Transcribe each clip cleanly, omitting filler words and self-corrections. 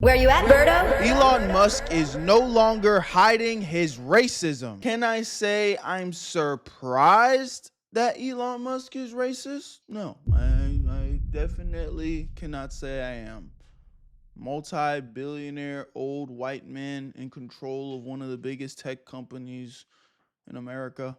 Where you at, Berto? Elon Musk is no longer hiding his racism. Can I say I'm surprised that Elon Musk is racist? No, I definitely cannot say I am. Multi-billionaire old white man in control of one of the biggest tech companies in America.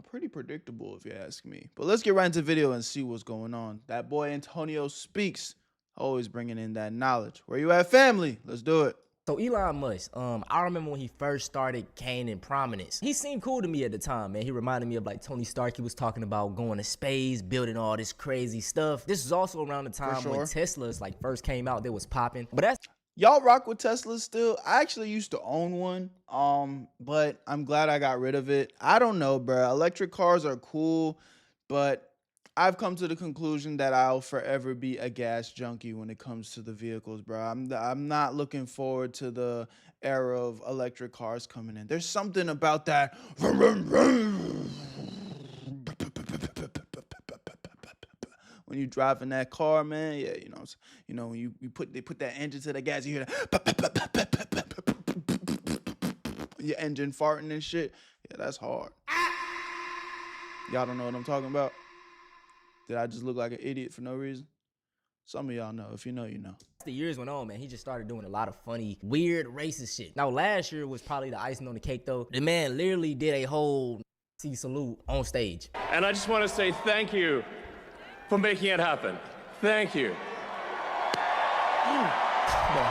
Pretty predictable if you ask me. But let's get right into the video and see what's going on. That boy Antonio speaks. Always bringing in that knowledge. Where you at, family? Let's do it. So Elon Musk, I remember when he first started gaining prominence. He seemed cool to me at the time, man. He reminded me of like Tony Stark. He was talking about going to space, building all this crazy stuff. This was also around the time when Teslas like first came out. They was popping. But that's y'all rock with Teslas still? I actually used to own one, but I'm glad I got rid of it. I don't know, bro. Electric cars are cool, but I've come to the conclusion that I'll forever be a gas junkie when it comes to the vehicles, bro. I'm not looking forward to the era of electric cars coming in. There's something about that. When you driving that car, man, yeah, when they put that engine to the gas, you hear that your engine farting and shit. Yeah, that's hard. Y'all don't know what I'm talking about? Did I just look like an idiot for no reason? Some of y'all know. If you know, you know. The years went on, man. He just started doing a lot of funny, weird, racist shit. Now, last year was probably the icing on the cake, though. The man literally did a whole salute on stage. And I just want to say thank you for making it happen. Thank you. The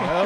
hell?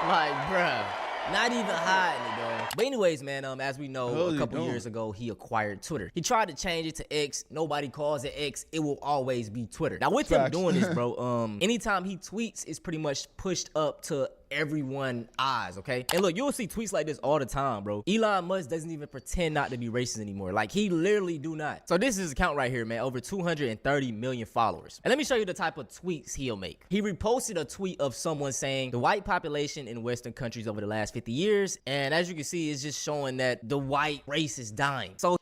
Like, bruh. Not even hiding it, though. But anyways, man, as we know, a couple years ago, he acquired Twitter. He tried to change it to X. Nobody calls it X. It will always be Twitter. Now, with him doing this, bro, anytime he tweets, it's pretty much pushed up to everyone's eyes, okay? And look, you'll see tweets like this all the time, bro. Elon Musk doesn't even pretend not to be racist anymore. Like, he literally do not. So this is his account right here, man. Over 230 million followers. And let me show you the type of tweets he'll make. He reposted a tweet of someone saying the white population in Western countries over the last 50 years. And as you can see, it's just showing that the white race is dying. So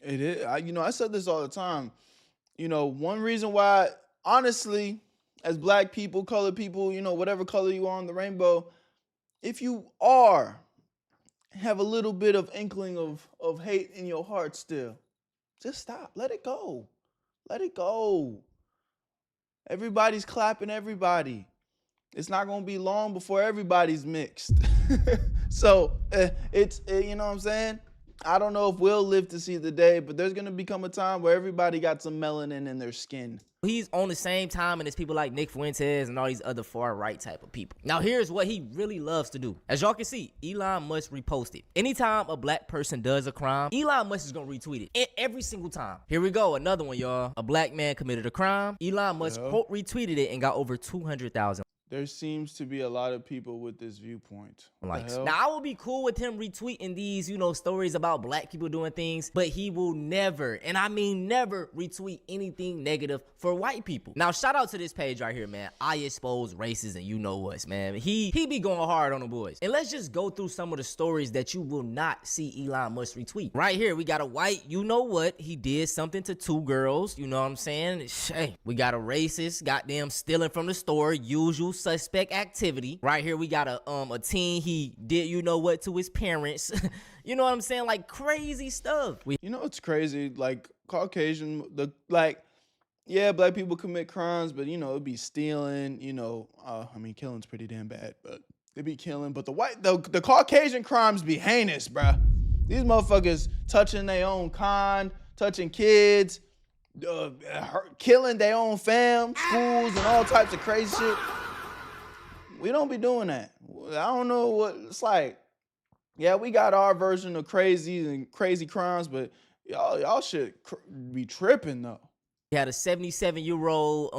it is. I said this all the time. One reason why, honestly, as black people, colored people, whatever color you are on the rainbow, if you have a little bit of inkling of hate in your heart still, just stop. Let it go. Let it go. Everybody's clapping everybody. It's not going to be long before everybody's mixed. So you know what I'm saying? I don't know if we'll live to see the day, but there's going to become a time where everybody got some melanin in their skin. He's on the same time as people like Nick Fuentes and all these other far right type of people. Now, here's what he really loves to do. As y'all can see, Elon Musk reposted. Anytime a black person does a crime, Elon Musk is going to retweet it every single time. Here we go. Another one, y'all. A black man committed a crime. Elon Musk quote retweeted it and got over 200,000. There seems to be a lot of people with this viewpoint. Now, I will be cool with him retweeting these, stories about black people doing things, but he will never, and I mean never, retweet anything negative for white people. Now, shout out to this page right here, man. I expose races and you know what's, man. He be going hard on the boys. And let's just go through some of the stories that you will not see Elon Musk retweet. Right here, we got a white, you know what, he did something to two girls, you know what I'm saying? Hey, we got a racist, goddamn stealing from the store, usual suspect activity. Right here, we got a teen, he did you know what to his parents. You know what I'm saying? Like crazy stuff. It's crazy. Like Caucasian, yeah, black people commit crimes, but it'd be stealing. Killing's pretty damn bad, but they be killing. But the Caucasian crimes be heinous, bruh. These motherfuckers touching their own kind, touching kids, killing their own fam, schools, and all types of crazy shit. We don't be doing that. I don't know what it's like. Yeah, we got our version of crazy crimes, but y'all should be tripping though. He had a 77-year-old,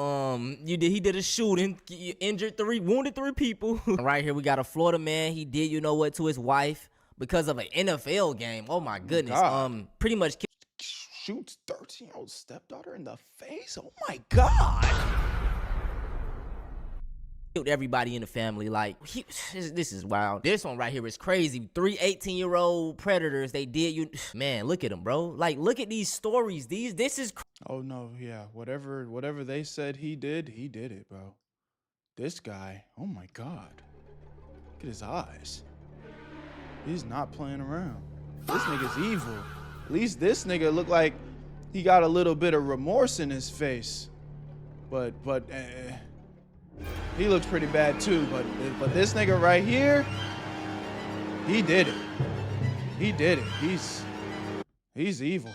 he did a shooting, wounded 3 people. Right here, we got a Florida man. He did you know what to his wife because of an NFL game. Oh my goodness. Pretty much shoots 13-year-old stepdaughter in the face. Oh my God. Killed everybody in the family. Like, this is wild. This one right here is crazy. 3 18-year-old predators. They did you. Man, look at them, bro. Like, look at these stories. This is. Oh no, yeah. Whatever they said he did it, bro. this guy, oh my God. Look at his eyes. He's not playing around. This nigga's evil. At least this nigga look like he got a little bit of remorse in his face. But he looks pretty bad too. But this nigga right here, he did it. He did it. He's evil.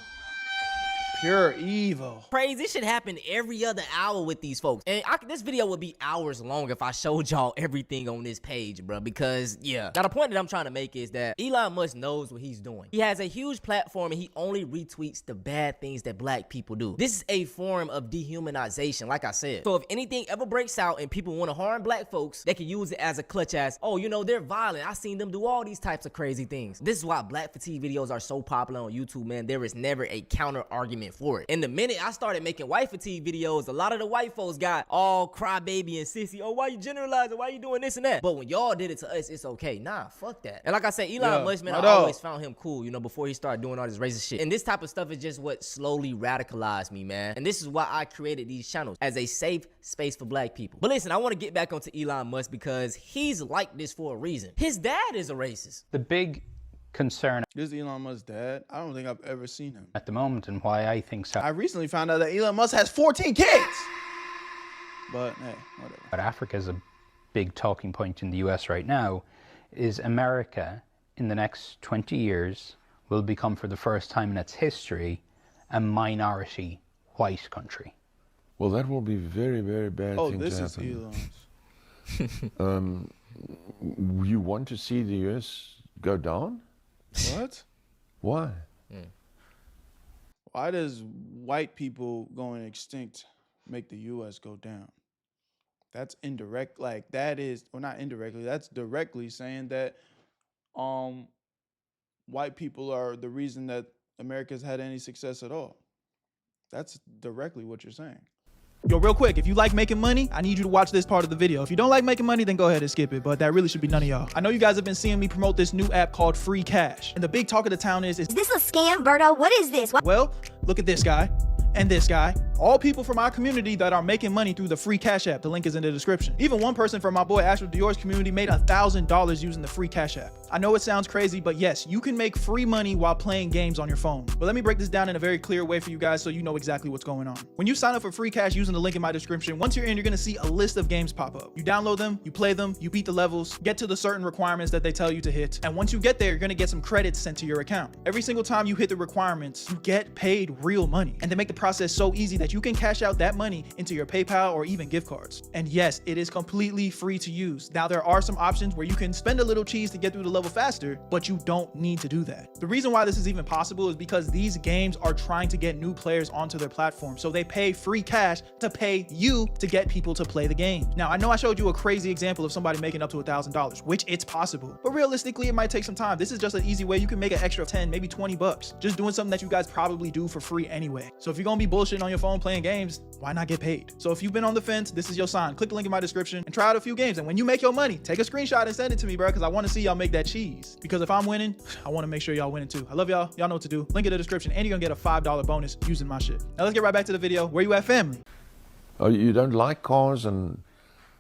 Pure evil. Crazy. This should happen every other hour with these folks. And this video would be hours long if I showed y'all everything on this page, bro. Because, yeah. Now, the point that I'm trying to make is that Elon Musk knows what he's doing. He has a huge platform and he only retweets the bad things that black people do. This is a form of dehumanization, like I said. So if anything ever breaks out and people want to harm black folks, they can use it as a clutch as, oh, you know, they're violent. I've seen them do all these types of crazy things. This is why black fatigue videos are so popular on YouTube, man. There is never a counter argument for it. And the minute I started making white fatigue videos, a lot of the white folks got all crybaby and sissy. Oh, why you generalizing? Why you doing this and that? But when y'all did it to us, it's okay. Nah, fuck that. And like I said, Elon Musk, man, I always found him cool, you know, before he started doing all this racist shit. And this type of stuff is just what slowly radicalized me, man. And this is why I created these channels, as a safe space for black people. But listen, I want to get back onto Elon Musk because he's like this for a reason. His dad is a racist. The big concern. This is Elon Musk's dad. I don't think I've ever seen him at the moment, and why I think so. I recently found out that Elon Musk has 14 kids. But hey, whatever. But Africa is a big talking point in the US right now. Is America in the next 20 years will become, for the first time in its history, a minority white country? Well, that will be very, very bad thing to happen. Oh, this is Elon's. You want to see the US go down? What? Why? Why does white people going extinct make the U.S. go down? That's indirect. Like that is, or not indirectly. That's directly saying that white people are the reason that America's had any success at all. That's directly what you're saying. Yo, real quick, if you like making money, I need you to watch this part of the video. If you don't like making money, then go ahead and skip it, but that really should be none of y'all. I know you guys have been seeing me promote this new app called Free Cash, and the big talk of the town is this a scam, Berto? What is this? Well, look at this guy and this guy. All people from our community that are making money through the Free Cash app. The link is in the description. Even one person from my boy Astro Dior's community made $1,000 using the Free Cash app. I know it sounds crazy, but yes, you can make free money while playing games on your phone. But let me break this down in a very clear way for you guys so you know exactly what's going on. When you sign up for Free Cash using the link in my description, once you're in, you're gonna see a list of games pop up. You download them, you play them, you beat the levels, get to the certain requirements that they tell you to hit. And once you get there, you're gonna get some credits sent to your account. Every single time you hit the requirements, you get paid real money. And they make the process so easy that you can cash out that money into your PayPal or even gift cards. And yes, it is completely free to use. Now, there are some options where you can spend a little cheese to get through the level faster, but you don't need to do that. The reason why this is even possible is because these games are trying to get new players onto their platform. So they pay free cash to pay you to get people to play the game. Now, I know I showed you a crazy example of somebody making up to $1,000, which it's possible, but realistically, it might take some time. This is just an easy way you can make an extra 10, maybe 20 bucks, just doing something that you guys probably do for free anyway. So if you're gonna be bullshitting on your phone playing games, why not get paid? So if you've been on the fence, this is your sign. Click the link in my description and try out a few games. And when you make your money, take a screenshot and send it to me, bro, because I want to see y'all make that cheese. Because if I'm winning, I want to make sure y'all winning too. I love y'all. Y'all know what to do. Link in the description, and you're gonna get a $5 bonus using my shit. Now let's get right back to the video. Where you at, family? Oh, you don't like cars and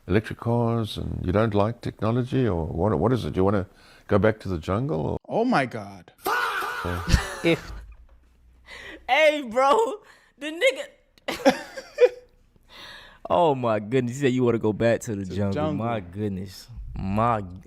electric cars, and you don't like technology, or what is it? Do you want to go back to the jungle? Or? Oh my God. If Hey, bro, the nigga. Oh my goodness, he said you want to go back to the jungle. My goodness.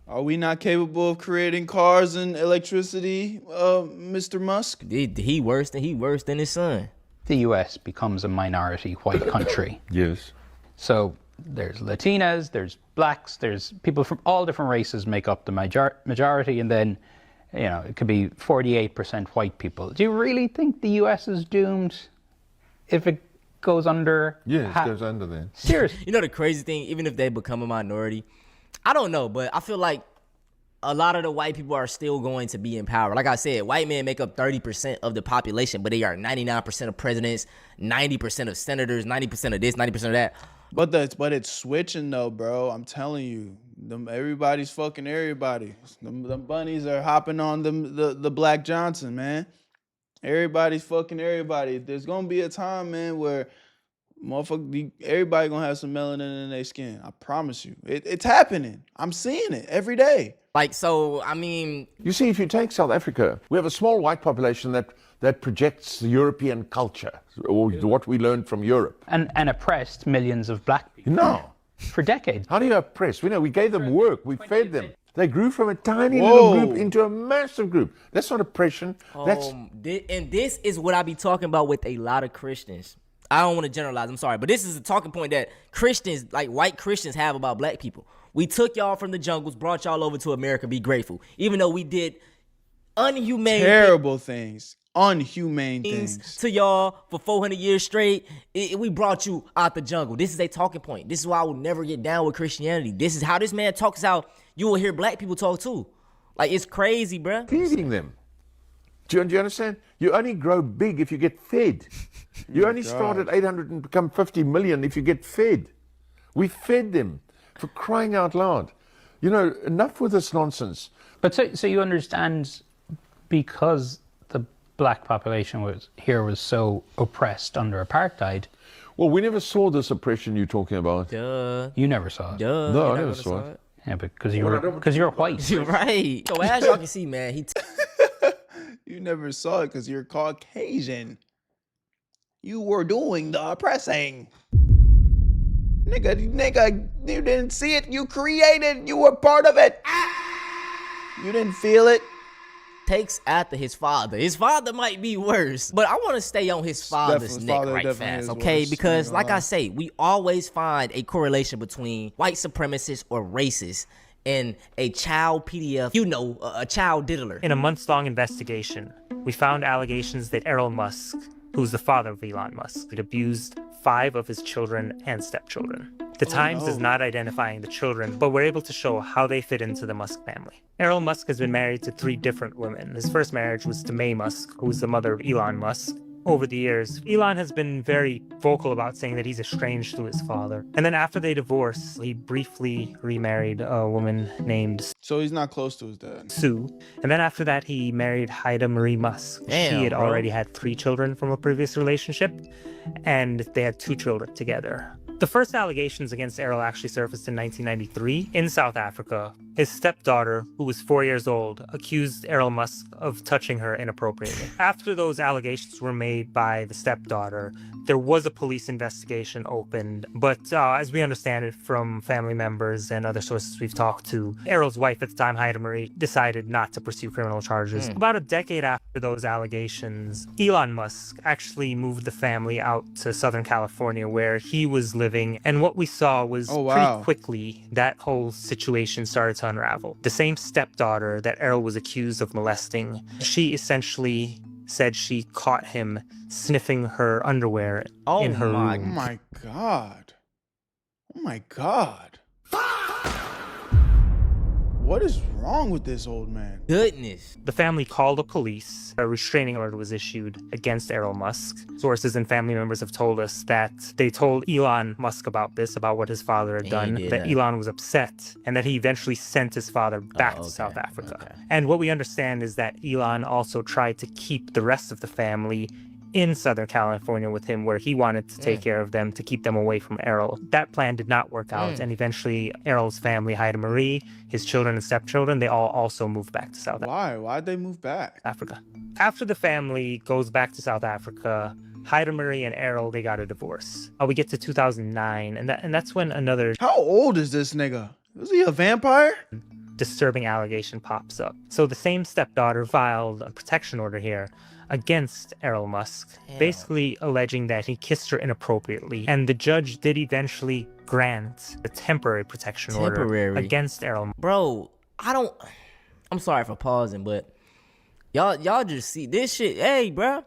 Are we not capable of creating cars and electricity, Mr. Musk? He worse than his son. the US becomes a minority white country. Yes. So there's Latinas, there's blacks, there's people from all different races make up the majority, and then, you know, it could be 48% white people. Do you really think the US is doomed if it goes under? Yeah, it goes under then. Seriously. You know the crazy thing, even if they become a minority, I don't know, but I feel like a lot of the white people are still going to be in power. Like I said, white men make up 30% of the population, but they are 99% of presidents, 90% of senators, 90% of this, 90% of that. But it's switching though, bro. I'm telling you, everybody's fucking everybody. Them bunnies are hopping on the Black Johnson, man. Everybody's fucking everybody. There's gonna be a time, man, where Motherfucker, everybody gonna have some melanin in their skin. I promise you. It's happening. I'm seeing it every day. Like, so, I mean... You see, if you take South Africa, we have a small white population that projects the European culture, or what we learned from Europe. And oppressed millions of black people. No. For decades. How do you oppress? We gave them work. We fed them. They grew from a tiny little group into a massive group. That's not oppression. And this is what I be talking about with a lot of Christians. I don't want to generalize, I'm sorry, but this is a talking point that Christians, like white Christians, have about black people. We took y'all from the jungles, brought y'all over to America, be grateful. Even though we did unhumane, terrible things, unhumane things to y'all for 400 years straight. We brought you out the jungle. This is a talking point. This is why I will never get down with Christianity. This is how this man talks, how you will hear black people talk too. Like, it's crazy, bruh. Feeding them. Do you understand? You only grow big if you get fed. You only start at 800 and become 50 million if you get fed. We fed them, for crying out loud. You know, enough with this nonsense. But so you understand, because the black population was so oppressed under apartheid. Well, we never saw this oppression you're talking about. Duh. You never saw it. Duh. No, I never saw it. Yeah, because you're white. You're right. So as y'all can see, man, You never saw it because you're Caucasian. You were doing the oppressing. Nigga, you didn't see it. You created. You were part of it. You didn't feel it. takes after his father. His father might be worse, but I want to stay on his father's neck right fast, okay? Because like I say, we always find a correlation between white supremacists or racists and a child PDF, you know, a child diddler. In a months-long investigation, we found allegations that Errol Musk, who's the father of Elon Musk, had abused 5 of his children and stepchildren. The Times is not identifying the children, but we're able to show how they fit into the Musk family. Errol Musk has been married to 3 different women. His first marriage was to May Musk, who is the mother of Elon Musk. Over the years, Elon has been very vocal about saying that he's estranged to his father. And then after they divorced, he briefly remarried a woman named So he's not close to his dad. Sue. And then after that, he married Haida Marie Musk. Damn, she had bro. already had 3 children from a previous relationship, and they had 2 children together. The first allegations against Errol actually surfaced in 1993 in South Africa. His stepdaughter, who was 4 years old, accused Errol Musk of touching her inappropriately. After those allegations were made by the stepdaughter, there was a police investigation opened, but as we understand it from family members and other sources we've talked to, Errol's wife at the time, Haida Marie, decided not to pursue criminal charges. About a decade after those allegations, Elon Musk actually moved the family out to Southern California, where he was living, and what we saw was pretty quickly that whole situation started to unravel. The same stepdaughter that Errol was accused of molesting, she essentially said she caught him sniffing her underwear in her room. Oh my God. Oh my God. What is wrong with this old man? Goodness. The family called the police. A restraining order was issued against Errol Musk. Sources and family members have told us that they told Elon Musk about this, about what his father had done, that Elon was upset, and that he eventually sent his father back to South Africa. And what we understand is that Elon also tried to keep the rest of the family in Southern California with him, where he wanted to take care of them, to keep them away from Errol. That plan did not work out, and eventually Errol's family, Haida Marie, his children and stepchildren, they all also moved back to South Why? Why'd they move back? Africa. After the family goes back to South Africa, Haida Marie and Errol, they got a divorce. We get to 2009, and that's when another How old is this nigga? Was he a vampire? disturbing allegation pops up. So the same stepdaughter filed a protection order here against Errol Musk, basically alleging that he kissed her inappropriately. And the judge did eventually grant a temporary protection order against Errol. Bro, I'm sorry for pausing, but y'all just see this shit. Hey, bro,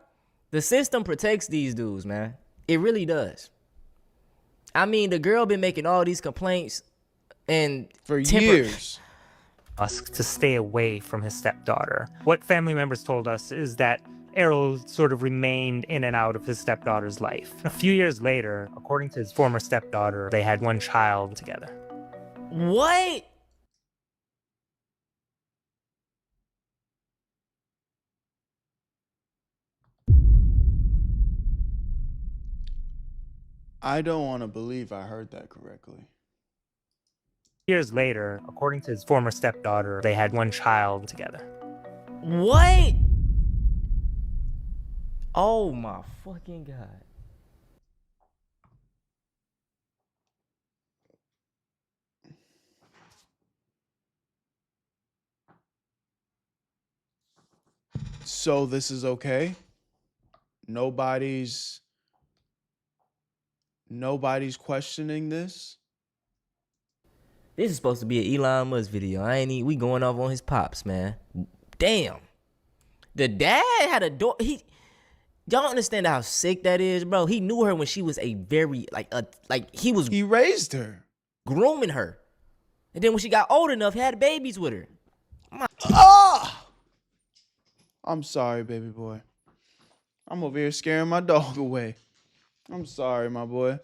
the system protects these dudes, man. It really does. I mean, the girl been making all these complaints and for years. Musk to stay away from his stepdaughter. What family members told us is that Errol sort of remained in and out of his stepdaughter's life. A few years later, according to his former stepdaughter, they had 1 child together. What? I don't want to believe I heard that correctly. Years later, according to his former stepdaughter, they had one child together. What? Oh my fucking God. So this is okay? Nobody's questioning this? This is supposed to be an Elon Musk video. We going off on his pops, man. Damn. The dad had a daughter. Y'all understand how sick that is, bro? He knew her when she was a very, he raised her. Grooming her. And then when she got old enough, he had babies with her. I'm sorry, baby boy. I'm over here scaring my dog away. I'm sorry, my boy.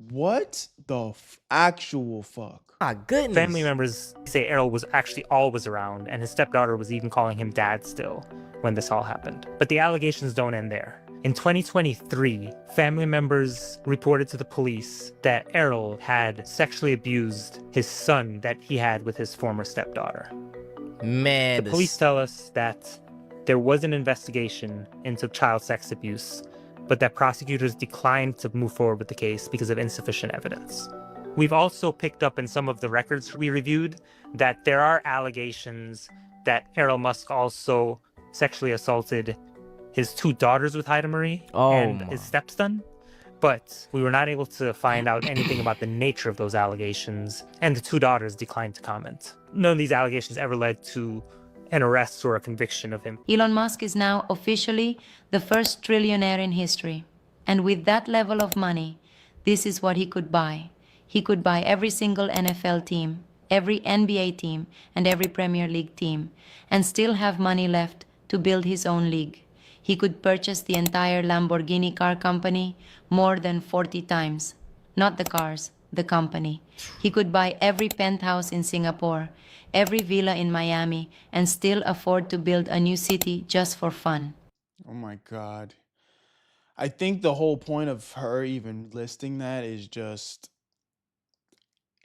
What the actual fuck? My goodness. Family members say Errol was actually always around, and his stepdaughter was even calling him dad still when this all happened. But the allegations don't end there. In 2023, family members reported to the police that Errol had sexually abused his son that he had with his former stepdaughter. Man, the police tell us that there was an investigation into child sex abuse, but that prosecutors declined to move forward with the case because of insufficient evidence. We've also picked up in some of the records we reviewed that there are allegations that Elon Musk also sexually assaulted his two daughters with Haida Marie and his stepson, but we were not able to find out anything about the nature of those allegations, and the two daughters declined to comment. None of these allegations ever led to an arrest or a conviction of him. Elon Musk is now officially the first trillionaire in history. And with that level of money, this is what he could buy. He could buy every single NFL team, every NBA team, and every Premier League team, and still have money left to build his own league. He could purchase the entire Lamborghini car company more than 40 times. Not the cars, the company. He could buy every penthouse in Singapore, every villa in Miami, and still afford to build a new city just for fun. Oh my God. I think the whole point of her even listing that is just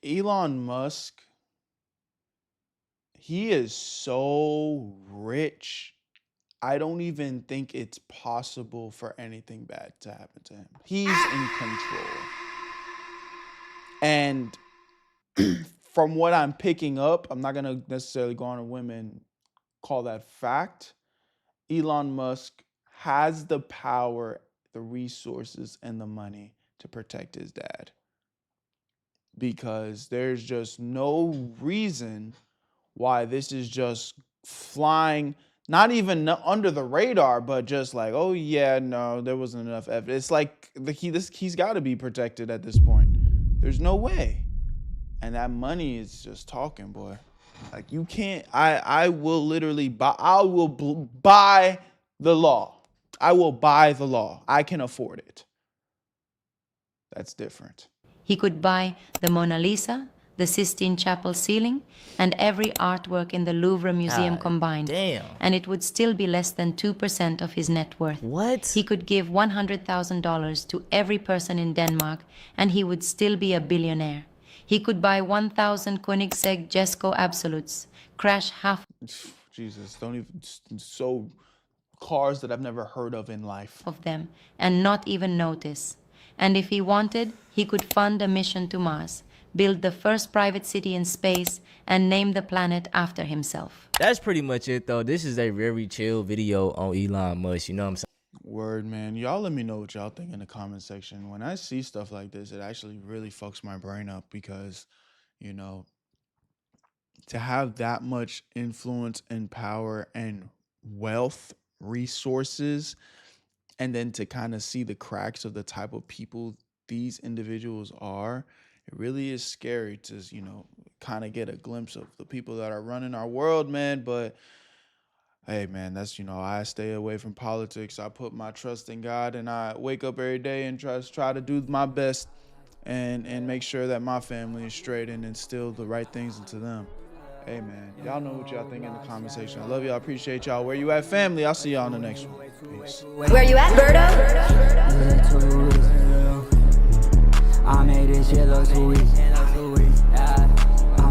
Elon Musk. He is so rich. I don't even think it's possible for anything bad to happen to him. He's in control. And from what I'm picking up, I'm not going to necessarily go on a whim and call that fact. Elon Musk has the power, the resources, and the money to protect his dad. Because there's just no reason why this is just flying, not even under the radar, but just like, oh yeah, no, there wasn't enough evidence. It's like he's got to be protected at this point. There's no way. And that money is just talking, boy. Like you can't, I will literally buy, buy the law. I will buy the law. I can afford it. That's different. He could buy the Mona Lisa, the Sistine Chapel ceiling, and every artwork in the Louvre Museum combined. Damn. And it would still be less than 2% of his net worth. What? He could give $100,000 to every person in Denmark, and he would still be a billionaire. He could buy 1,000 Koenigsegg Jesko Absolutes, crash half Jesus, don't even, so cars that I've never heard of in life. Of them, and not even notice. And if he wanted, he could fund a mission to Mars, build the first private city in space, and name the planet after himself. That's pretty much it, though. This is a very chill video on Elon Musk, you know what I'm saying? Word, man. Y'all let me know what y'all think in the comment section. When I see stuff like this, it actually really fucks my brain up because, you know, to have that much influence and power and wealth, resources, and then to kind of see the cracks of the type of people these individuals are, it really is scary to, you know, kind of get a glimpse of the people that are running our world, man. But hey, man, that's, you know, I stay away from politics. I put my trust in God, and I wake up every day and try to do my best and make sure that my family is straight and instill the right things into them. Hey, man. Y'all know what y'all think in the comment section. I love y'all. I appreciate y'all. Where you at, family? I'll see y'all in the next one. Peace. Where you at, Berto? I made this shit look too easy.